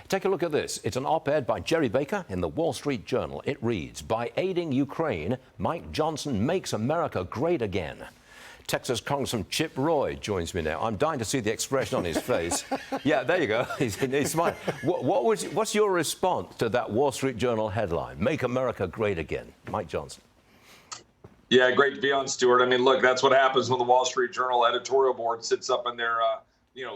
Take a look at this. It's an op-ed by Jerry Baker in the Wall Street Journal. It reads, "By aiding Ukraine, Mike Johnson makes America great again." Texas Congressman Chip Roy joins me now. I'm dying to see the expression on his face. Yeah, there you go. He's smiling. What's your response to that Wall Street Journal headline, "Make America Great Again"? Mike Johnson. Yeah, great to be on, Stuart. I mean, look, that's what happens when the Wall Street Journal editorial board sits up in their,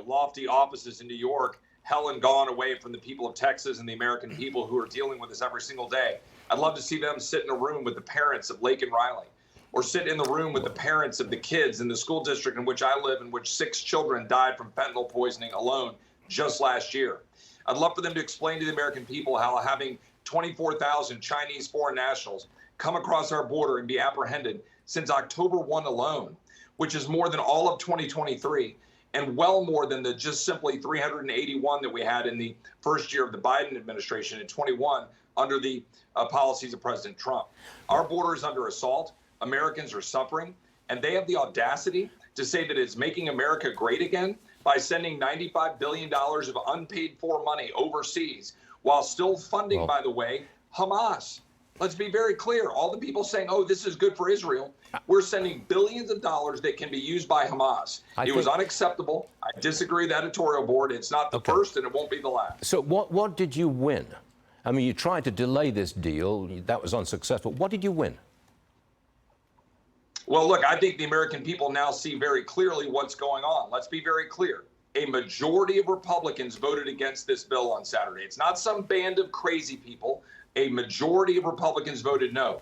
lofty offices in New York, hell and gone away from the people of Texas and the American people who are dealing with this every single day. I'd love to see them sit in a room with the parents of Lake and Riley, or sit in the room with the parents of the kids in the school district in which I live, in which 6 children died from fentanyl poisoning alone just last year. I'd love for them to explain to the American people how having 24,000 Chinese foreign nationals come across our border and be apprehended since October 1 alone, which is more than all of 2023 and well more than the just simply 381 that we had in the first year of the Biden administration in 21 under the policies of President Trump. Our border is under assault. Americans are suffering, and they have the audacity to say that it's making America great again by sending $95 billion of unpaid for money overseas while still funding, by the way, Hamas. Let's be very clear. All the people saying, oh, this is good for Israel, we're sending billions of dollars that can be used by Hamas. It was unacceptable. I disagree with the editorial board. It's not the first, and it won't be the last. So what did you win? I mean, you tried to delay this deal. That was unsuccessful. What did you win? Well, look, I think the American people now see very clearly what's going on. Let's be very clear. A majority of Republicans voted against this bill on Saturday. It's not some band of crazy people. A majority of Republicans voted no.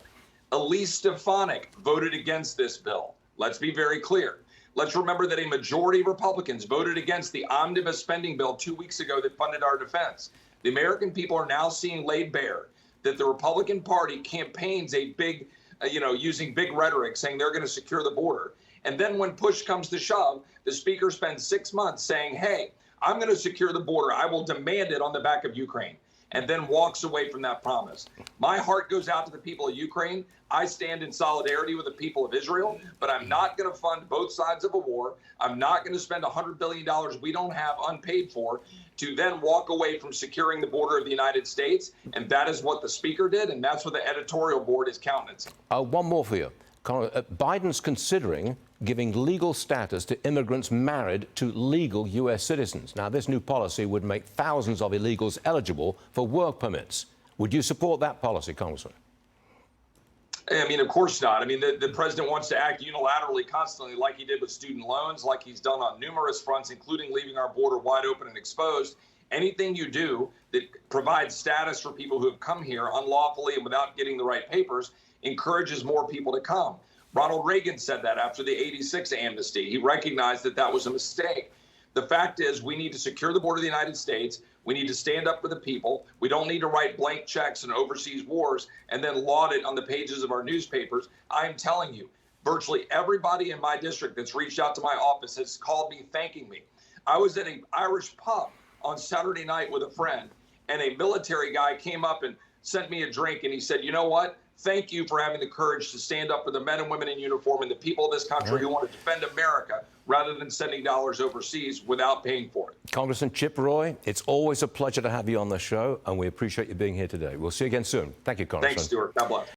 Elise Stefanik voted against this bill. Let's be very clear. Let's remember that a majority of Republicans voted against the omnibus spending bill 2 weeks ago that funded our defense. The American people are now seeing laid bare that the Republican Party campaigns a big, using big rhetoric, saying they're going to secure the border. And then when push comes to shove, the speaker spends 6 months saying, hey, I'm going to secure the border. I will demand it on the back of Ukraine, and then walks away from that promise. My heart goes out to the people of Ukraine. I stand in solidarity with the people of Israel, but I'm not going to fund both sides of a war. I'm not going to spend $100 billion we don't have unpaid for to then walk away from securing the border of the United States. And that is what the speaker did, and that's what the editorial board is countenancing. One more for you. Biden's considering giving legal status to immigrants married to legal U.S. citizens. Now, this new policy would make thousands of illegals eligible for work permits. Would you support that policy, Congressman? I mean, of course not. I mean, the president wants to act unilaterally constantly, like he did with student loans, like he's done on numerous fronts, including leaving our border wide open and exposed. Anything you do that provides status for people who have come here unlawfully and without getting the right papers encourages more people to come. Ronald Reagan said that after the '86 amnesty. He recognized that that was a mistake. The fact is, we need to secure the border of the United States. We need to stand up for the people. We don't need to write blank checks in overseas wars and then laud it on the pages of our newspapers. I'm telling you, virtually everybody in my district that's reached out to my office has called me thanking me. I was at an Irish pub on Saturday night with a friend, and a military guy came up and sent me a drink, and he said, you know what? Thank you for having the courage to stand up for the men and women in uniform and the people of this country who want to defend America rather than sending dollars overseas without paying for it. Congressman Chip Roy, it's always a pleasure to have you on the show, and we appreciate you being here today. We'll see you again soon. Thank you, Congressman. Thanks, Stuart. God bless.